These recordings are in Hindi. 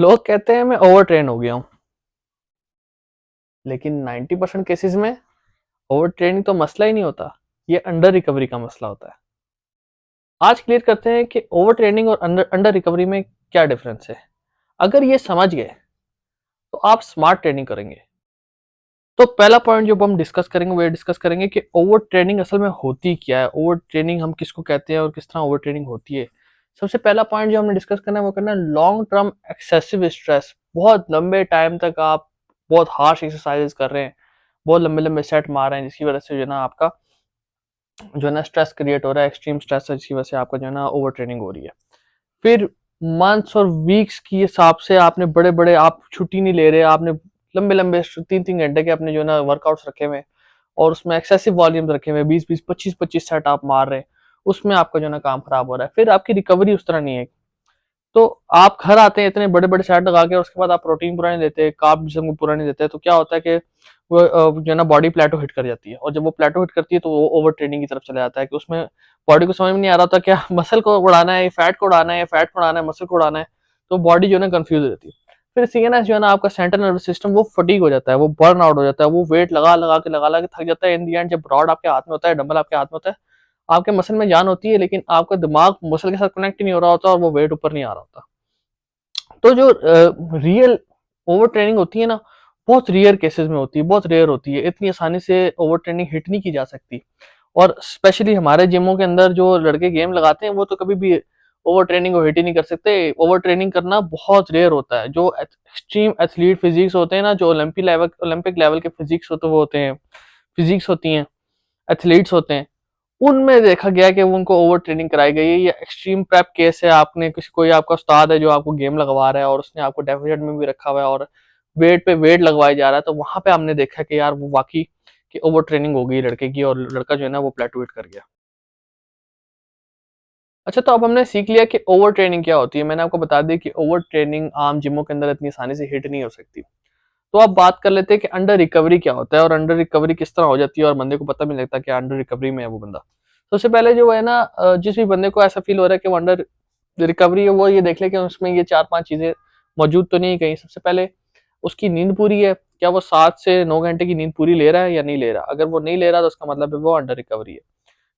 लोग कहते हैं मैं ओवर ट्रेन हो गया हूँ, लेकिन 90% केसेस में ओवर ट्रेनिंग तो मसला ही नहीं होता, ये अंडर रिकवरी का मसला होता है। आज क्लियर करते हैं कि ओवर ट्रेनिंग और अंडर अंडर रिकवरी में क्या डिफरेंस है। अगर ये समझ गए तो आप स्मार्ट ट्रेनिंग करेंगे। तो पहला पॉइंट जो हम डिस्कस करेंगे वो ये डिस्कस करेंगे कि ओवर ट्रेनिंग असल में होती क्या है, ओवर ट्रेनिंग हम किसको कहते हैं और किस तरह ओवर ट्रेनिंग होती है। सबसे पहला पॉइंट जो हमने डिस्कस करना है वो करना है लॉन्ग टर्म एक्सेसिव स्ट्रेस। बहुत लंबे टाइम तक आप बहुत हार्श एक्सरसाइजेस कर रहे हैं, बहुत लंबे लंबे सेट मार रहे हैं, जिसकी वजह से जो है ना आपका जो है ना स्ट्रेस क्रिएट हो रहा है, एक्सट्रीम स्ट्रेस है, जिसकी वजह से आपका जो है ना ओवर ट्रेनिंग हो रही है। फिर मंथ्स और वीक्स की हिसाब से आपने बड़े बड़े आप छुट्टी नहीं ले रहे, आपने लंबे लंबे 3-3 घंटे के अपने जो है ना वर्कआउट्स रखे हुए हैं और उसमें एक्सेसिव वॉल्यूम्स रखे हुए हैं, 20-20 25-25 सेट आप मार रहे हैं, उसमें आपका जो है ना काम खराब हो रहा है। फिर आपकी रिकवरी उस तरह नहीं है। तो आप घर आते हैं इतने बड़े बड़े सेट लगा के, उसके बाद आप प्रोटीन पूरा नहीं लेते, कार्ब जिसम को पूरा नहीं देते, तो क्या होता है कि वो जो है ना बॉडी प्लेटो हिट कर जाती है, और जब वो प्लेटो हिट करती है तो वो ओवर ट्रेनिंग की तरफ चला जाता है कि उसमें बॉडी को समझ में नहीं आ रहा होता क्या मसल को उड़ाना है, फैट को उड़ाना है, फैट को उड़ाना है, मसल को उड़ाना है। तो बॉडी जो है ना कंफ्यूज हो जाती है। फिर सीएनएस जो है ना आपका सेंट्रल नर्वस सिस्टम वो फटीग हो जाता है, वो बर्न आउट हो जाता है, वो वेट लगा लगा के थक जाता है। इन दी एंड जब रॉड आपके हाथ में होता है, डंबल आपके हाथ में होता है, आपके मसल में जान होती है, लेकिन आपका दिमाग मसल के साथ कनेक्ट ही नहीं हो रहा होता और वो वेट ऊपर नहीं आ रहा होता। तो जो रियल ओवर ट्रेनिंग होती है ना, बहुत रेयर केसेस में होती है, बहुत रेयर होती है, इतनी आसानी से ओवर ट्रेनिंग हिट नहीं की जा सकती। और स्पेशली हमारे जिमों के अंदर जो लड़के गेम लगाते हैं वो तो कभी भी ओवर ट्रेनिंग को हिट ही नहीं कर सकते। ओवर ट्रेनिंग करना बहुत रेयर होता है। जो एक्सट्रीम एथलीट फिजिक्स होते हैं ना, जो ओलंपिक लेवल के फिजिक्स होते वो होते हैं, फिजिक्स होती हैं, एथलीट्स होते हैं, उनमें देखा गया है कि वो उनको ओवर ट्रेनिंग कराई गई है। या एक्सट्रीम प्रेप केस है, आपने किसी कोई आपका उस्ताद है जो आपको गेम लगवा रहा है और उसने आपको डेफिनेट में भी रखा हुआ है और वेट पे वेट लगवाया जा रहा है, तो वहां पे हमने देखा कि यार वो वाकई कि ओवर ट्रेनिंग हो गई लड़के की और लड़का जो है ना वो प्लेटूट कर गया। अच्छा, तो अब हमने सीख लिया कि ओवर ट्रेनिंग क्या होती है। मैंने आपको बता दिया कि ओवर ट्रेनिंग आम जिमों के अंदर इतनी आसानी से हिट नहीं हो सकती। तो अब बात कर लेते हैं कि अंडर रिकवरी क्या होता है और अंडर रिकवरी किस तरह हो जाती है और बंदे को पता भी नहीं लगता कि अंडर रिकवरी में है वो बंदा। सबसे पहले जो है ना जिस भी बंदे को ऐसा फील हो रहा है कि वो अंडर रिकवरी है, वो ये देख ले कि उसमें ये 4-5 चीजें मौजूद तो नहीं है कहीं। सबसे पहले उसकी नींद पूरी है, क्या वो 7 से 9 घंटे की नींद पूरी ले रहा है या नहीं ले रहा। अगर वो नहीं ले रहा तो उसका मतलब है वो अंडर रिकवरी है।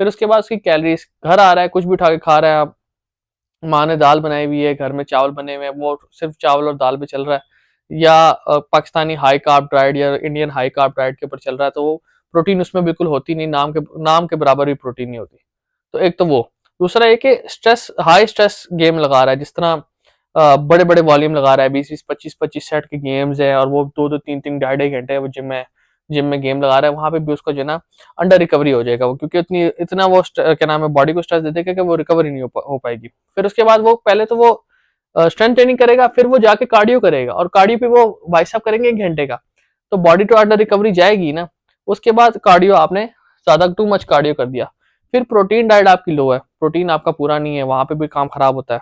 फिर उसके बाद उसकी कैलोरीज, घर आ रहा है कुछ भी उठा के खा रहा है, आप माँ ने दाल बनाई हुई है, घर में चावल बने हुए हैं, वो सिर्फ चावल और दाल पे चल रहा है, या पाकिस्तानी हाई कार्ब डाइट या इंडियन हाई कार्ब डाइट के ऊपर चल रहा है, तो वो प्रोटीन उसमें बिल्कुल होती नहीं, नाम के बराबर भी प्रोटीन नहीं होती। तो एक तो वो, दूसरा ये कि स्ट्रेस, हाई स्ट्रेस गेम लगा रहा है, जिस तरह बड़े बड़े वॉल्यूम लगा रहा है, 20-20 25-25 सेट के गेम्स है, और वो 2-2 3-3 ढाई-ढाई घंटे वो जिम में गेम लगा रहा है, वहां पे भी उसको जो है ना अंडर रिकवरी हो जाएगा वो, क्योंकि इतना वो क्या नाम है बॉडी को स्ट्रेस दे देगा कि वो रिकवरी नहीं हो पाएगी। फिर उसके बाद वो पहले तो वो स्ट्रेंथ ट्रेनिंग करेगा, फिर वो जाके कार्डियो करेगा, और कार्डियो पे वो बाइसेप करेंगे 1 घंटे का, तो बॉडी तो अंडर रिकवरी जाएगी ना। उसके बाद कार्डियो आपने ज्यादा टू मच कार्डियो कर दिया। फिर प्रोटीन डाइट आपकी लो है, प्रोटीन आपका पूरा नहीं है, वहां पे भी काम खराब होता है।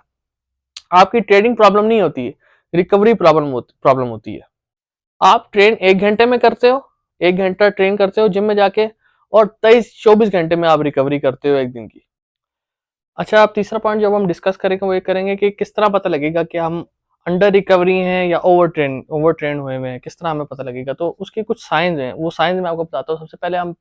आपकी ट्रेनिंग प्रॉब्लम नहीं होती है, रिकवरी प्रॉब्लम होती है। आप ट्रेन 1 घंटे में करते हो, 1 घंटा ट्रेन करते हो जिम में जाके, और 23-24 घंटे में आप रिकवरी करते हो एक दिन की। अच्छा, अब तीसरा पॉइंट जब हम डिस्कस करेंगे वो ये करेंगे कि किस तरह पता लगेगा कि हम अंडर रिकवरी हैं या ओवर ट्रेन हुए हुए हैं, किस तरह हमें पता लगेगा। तो उसके कुछ साइंस हैं, वो साइंस मैं आपको बताता हूँ। सबसे पहले हम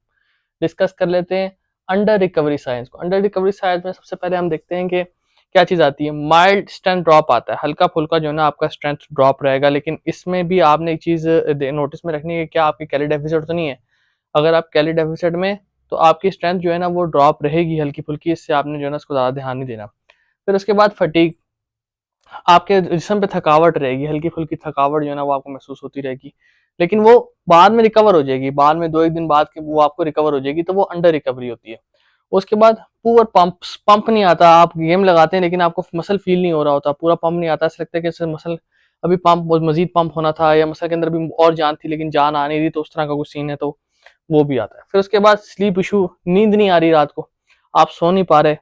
डिस्कस कर लेते हैं अंडर रिकवरी साइंस को। अंडर रिकवरी साइंस में सबसे पहले हम देखते हैं कि क्या चीज आती है। माइल्ड स्ट्रेंथ ड्रॉप आता है, हल्का फुल्का जो है ना आपका स्ट्रेंथ ड्रॉप रहेगा, लेकिन इसमें भी आपने एक चीज नोटिस में रखनी है, क्या आपकी कैलोरी डेफिसिट तो नहीं है। अगर आप कैलोरी डेफिसिट में, तो आपकी स्ट्रेंथ जो है ना वो ड्रॉप रहेगी हल्की फुल्की, इससे आपने जो है ना उसको ज्यादा ध्यान नहीं देना। फिर उसके बाद फटीग, आपके जिस्म पे थकावट रहेगी, हल्की फुल्की थकावट जो है ना वो आपको महसूस होती रहेगी, लेकिन वो बाद में रिकवर हो जाएगी, बाद में 2-1 दिन बाद के वो आपको रिकवर हो जाएगी, तो वो अंडर रिकवरी होती है। उसके बाद पुअर पंप नहीं आता, आप गेम लगाते हैं लेकिन आपको मसल फील नहीं हो रहा होता, पूरा पंप नहीं आता, ऐसा लगता है कि इससे मसल अभी पंप मजीद पंप होना था, या मसल के अंदर भी और जान थी लेकिन जान आ नहीं रही, तो उस तरह का कुछ सीन है, तो वो भी आता है। फिर उसके बाद स्लीप इशू, नींद नहीं आ रही रात को, आप सो नहीं पा रहे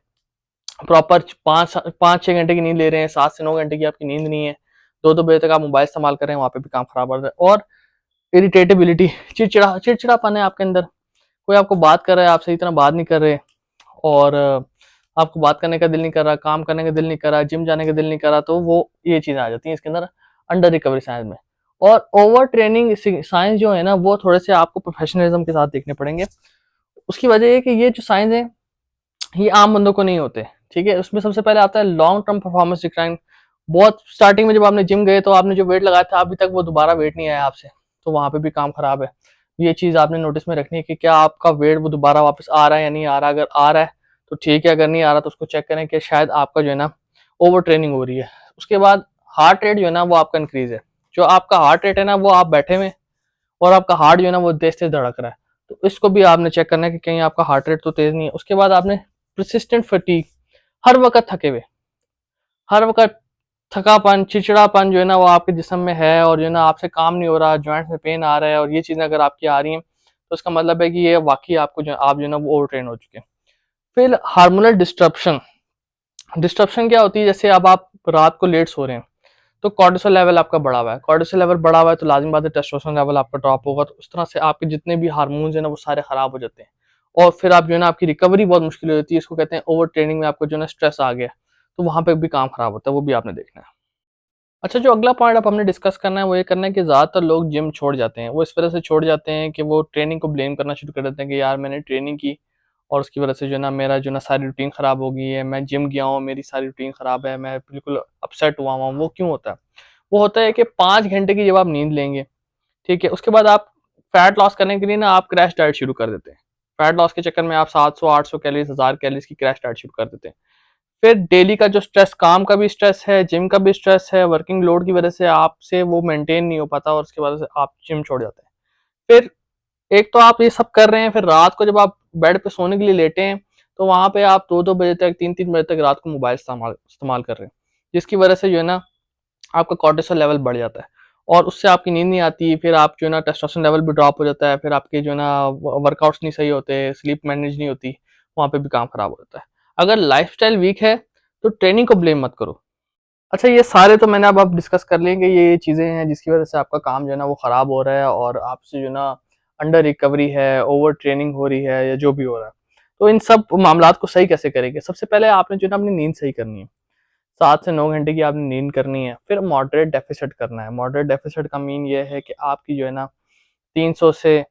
प्रॉपर, 5-6 घंटे की नींद ले रहे हैं, 7 से 9 घंटे की आपकी नींद नहीं है, 2-2 बजे तक आप मोबाइल इस्तेमाल कर रहे हैं, वहां पे भी काम खराब हो रहा है। और इरिटेटेबिलिटी, चिड़चिड़ापन है आपके अंदर, कोई आपको बात कर रहा है, आप सही तरह बात नहीं कर रहे, और आपको बात करने का दिल नहीं कर रहा, काम करने का दिल नहीं कर रहा, जिम जाने का दिल नहीं कर रहा, तो वो ये चीजें आ जाती हैं इसके अंदर, अंडर रिकवरी साइंस में। और ओवर ट्रेनिंग साइंस जो है ना, वो थोड़े से आपको प्रोफेशनलिज्म के साथ देखने पड़ेंगे। उसकी वजह है कि ये जो साइंस है ये आम बंदों को नहीं होते, ठीक है। उसमें सबसे पहले आता है लॉन्ग टर्म परफॉर्मेंस डिक्लाइन। बहुत स्टार्टिंग में जब आपने जिम गए तो आपने जो वेट लगाया था अभी तक वो दोबारा वेट नहीं आया आपसे, तो वहां पे भी काम खराब है। ये चीज आपने नोटिस में रखनी है कि क्या आपका वेट वो दोबारा वापस आ रहा है या नहीं आ रहा। अगर आ रहा है तो ठीक है, अगर नहीं आ रहा तो उसको चेक करें कि शायद आपका जो है ना ओवर ट्रेनिंग हो रही है। उसके बाद हार्ट रेट जो है ना वो आपका इंक्रीज है। जो आपका हार्ट रेट है ना वो आप बैठे हुए और आपका हार्ट जो है ना वो तेज तेज धड़क रहा है, तो इसको भी आपने चेक करना है कि कहीं आपका हार्ट रेट तो तेज नहीं है। उसके बाद आपने परसिस्टेंट फटीग, हर वक्त थके हुए, हर वक्त थकापन, चिड़चिड़ापन जो है ना वो आपके जिस्म में है और जो है ना आपसे काम नहीं हो रहा, जॉइंट में पेन आ रहा है, और ये चीजें अगर आपकी आ रही हैं तो इसका मतलब है कि ये वाकई आपको जो आप जो है ना वो ओवर ट्रेन हो चुके हैं। फिर हार्मोनल डिस्ट्रप्शन। डिस्ट्रप्शन क्या होती है, जैसे अब आप रात को लेट सो रहे हैं तो कॉर्टिसोल लेवल आपका बढ़ा हुआ है, कॉर्टिसोल लेवल बढ़ा हुआ है तो लाजिम बात है टेस्टोस्टेरोन लेवल आपका ड्रॉप होगा, तो उस तरह से आपके जितने भी हार्मोन्स है ना वो सारे खराब हो जाते हैं और फिर आप जो है ना आपकी रिकवरी बहुत मुश्किल हो जाती है। इसको कहते हैं ओवर ट्रेनिंग में आपको जो है ना स्ट्रेस आ गया, तो वहां पे भी काम खराब होता है, वो भी आपने देखना है। अच्छा, जो अगला पॉइंट अब हमने डिस्कस करना है वो ये करना है कि ज़्यादातर लोग जिम छोड़ जाते हैं। वो इस वजह से छोड़ जाते हैं कि वो ट्रेनिंग को ब्लेम करना शुरू कर देते हैं कि यार मैंने ट्रेनिंग की और उसकी वजह से जो है ना मेरा जो है ना सारी रूटीन ख़राब हो गई है, मैं जिम गया हूँ, मेरी सारी रूटीन ख़राब है, मैं बिल्कुल अपसेट हुआ हूँ। वो क्यों होता है? वो होता है कि 5 घंटे की जब आप नींद लेंगे, ठीक है, उसके बाद आप फैट लॉस करने के लिए ना आप क्रैश डाइट शुरू कर देते हैं। फैट लॉस के चक्कर में आप 700-800 कैलोरीज़, 1000 कैलोरीज़ की क्रैश डाइट शुरू कर देते हैं। फिर डेली का जो स्ट्रेस, काम का भी स्ट्रेस है, जिम का भी स्ट्रेस है, वर्किंग लोड की वजह से आपसे वो मेंटेन नहीं हो पाता और उसकी वजह से आप जिम छोड़ जाते हैं। फिर एक तो आप ये सब कर रहे हैं, फिर रात को जब आप बेड पे सोने के लिए लेटे हैं तो वहां पे आप 2-2 बजे तक, 3-3 बजे तक रात को मोबाइल इस्तेमाल इस्तेमाल कर रहे हैं, जिसकी वजह से जो है ना आपका कॉर्टिसोल लेवल बढ़ जाता है और उससे आपकी नींद नहीं आती। फिर आप जो है ना टेस्टोस्टेरोन लेवल भी ड्रॉप हो जाता है, फिर आपके जो है ना वर्कआउट्स नहीं सही होते, स्लीप मैनेज नहीं होती, वहाँ पे भी काम खराब हो जाता है। अगर लाइफस्टाइल वीक है तो ट्रेनिंग को ब्लेम मत करो। अच्छा, ये सारे तो मैंने अब डिस्कस कर लेंगे, ये चीज़ें हैं जिसकी वजह से आपका काम जो है ना वो खराब हो रहा है और आपसे जो है ना अंडर रिकवरी है, ओवर ट्रेनिंग हो रही है या जो भी हो रहा है। तो इन सब मामलात को सही कैसे करेंगे? सबसे पहले आपने जो है ना अपनी नींद सही करनी है। 7 से 9 घंटे की आपने नींद करनी है। फिर मॉडरेट डेफिसिट करना है। मॉडरेट डेफिसिट का मीन ये है कि आपकी जो है ना 300 से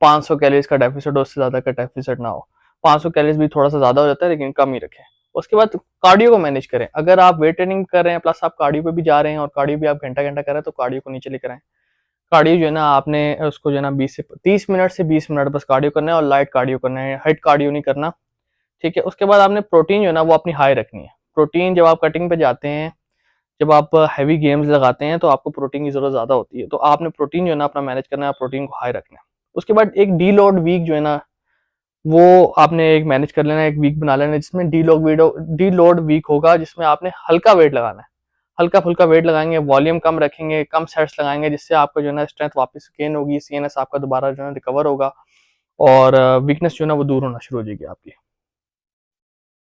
500 कैलोरीज का डेफिसिट हो, उससे ज़्यादा का डेफिसिट ना हो। 500 कैलोरीज भी थोड़ा सा ज़्यादा हो जाता है लेकिन कम ही रखें। उसके बाद कार्डियो को मैनेज करें। अगर आप वेट ट्रेनिंग कर रहे हैं प्लस आप कार्डियो पे भी जा रहे हैं और कार्डियो भी आप घंटा-घंटा कर रहे हैं तो कार्डियो को नीचे लेकर आएँ। कार्डियो जो है ना आपने उसको जो है ना 20 से 30 मिनट से 20 मिनट बस कार्डियो करना है और लाइट कार्डियो करना है, हाइट कार्डियो नहीं करना, ठीक है। उसके बाद आपने प्रोटीन जो है ना वो अपनी हाई रखनी है। प्रोटीन जब आप कटिंग पे जाते हैं, जब आप हैवी गेम्स लगाते हैं तो आपको प्रोटीन की ज़रूरत ज़्यादा होती है। तो आपने प्रोटीन जो है ना अपना मैनेज करना है, प्रोटीन को हाई रखना है। उसके बाद एक डीलोड वीक जो है ना वो आपने एक मैनेज कर लेना है, एक वीक बना लेना है जिसमें डीलोड वीक होगा, जिसमें आपने हल्का वेट लगाना है। हल्का-फुल्का वेट लगाएँगे, वॉल्यूम कम रखेंगे, कम सेट्स लगाएँगे, जिससे आपको जो है ना स्ट्रेंथ वापस गेन होगी, सीएनएस आपका दोबारा जो है ना रिकवर होगा और वीकनेस जो है ना वो दूर होना शुरू हो जाएगी आपकी।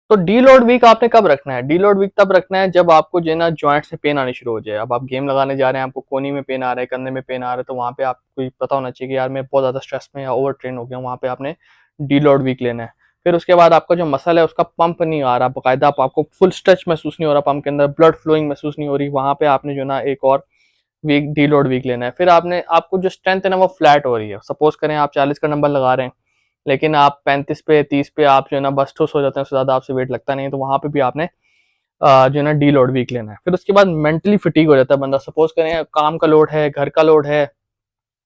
तो डीलोड वीक आपने कब रखना है? डीलोड वीक तब रखना है जब आपको जो है ना जॉइंट्स में पेन आनी शुरू हो जाए। अब आप गेम लगाने जा रहे हैं, आपको कोहनी में पेन आ रहा है, कंधे में पेन आ रहा है, तो वहाँ पे आपको ये पता होना चाहिए कि यार मैं बहुत ज़्यादा स्ट्रेस में या ओवर ट्रेन हो गया हूँ, वहाँ पे आपने डीलोड वीक लेना है। फिर उसके बाद आपका जो मसल है उसका पंप नहीं आ रहा बाकायदा, आपको फुल स्ट्रेच महसूस नहीं हो रहा, पंप के अंदर ब्लड फ्लोइंग महसूस नहीं हो रही, वहाँ पे आपने जो है ना एक और वीक डीलोड वीक लेना है। फिर आपने आपको जो स्ट्रेंथ है ना वो फ्लैट हो रही है। सपोज करें आप 40 का नंबर लगा रहे हैं लेकिन आप 35 पे 30 पे आप जो है ना बस ठुस हो जाते हैं, उससे ज़्यादा आपसे वेट लगता नहीं है, तो वहाँ पे भी आपने जो है ना डी लोड वीक लेना है। फिर उसके बाद मेंटली फटीग हो जाता है बंदा। सपोज करें काम का लोड है, घर का लोड है,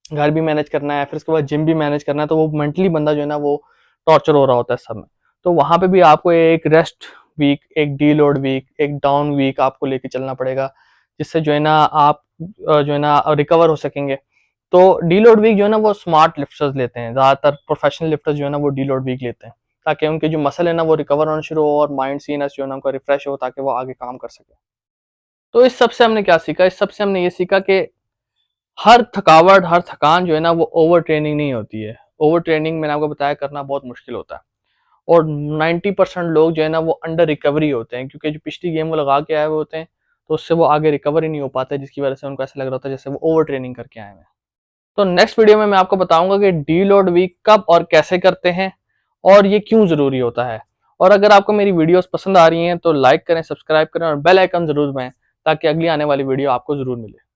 घर भी मैनेज करना है, फिर उसके बाद जिम भी मैनेज करना है, तो वो मेंटली बंदा जो है ना वो टॉर्चर हो रहा होता है सब में। तो वहाँ पे भी आपको एक रेस्ट वीक, एक डी लोड वीक, एक डाउन वीक आपको लेके चलना पड़ेगा, जिससे जो है ना आप जो है ना रिकवर हो सकेंगे। तो डीलोड वीक जो है ना वो स्मार्ट लिफ्टर्स लेते हैं, ज़्यादातर प्रोफेशनल लिफ्टर्स जो है ना वो डीलोड वीक लेते हैं, ताकि उनके जो मसल है ना वो रिकवर होना शुरू हो और माइंड सीनेस जो है ना उनका रिफ्रेश हो, ताकि वो आगे काम कर सके। तो इस सबसे हमने क्या सीखा? इस सबसे हमने ये सीखा कि हर थकावट, हर थकान जो है ना वो ओवर ट्रेनिंग नहीं होती है। ओवर ट्रेनिंग मैंने आपको बताया करना बहुत मुश्किल होता है और 90% लोग जो है ना वो अंडर रिकवरी होते हैं, क्योंकि जो पिछली गेम वो लगा के आए हुए होते हैं तो उससे वो आगे रिकवर ही नहीं हो पाते, जिसकी वजह से उनको ऐसा लग रहा होता है जैसे वो ओवर ट्रेनिंग करके आए हैं। तो नेक्स्ट वीडियो में मैं आपको बताऊंगा कि डीलोड वीक कब और कैसे करते हैं और ये क्यों ज़रूरी होता है। और अगर आपको मेरी वीडियोस पसंद आ रही हैं तो लाइक करें, सब्सक्राइब करें और बेल आइकन ज़रूर दबाएं, ताकि अगली आने वाली वीडियो आपको ज़रूर मिले।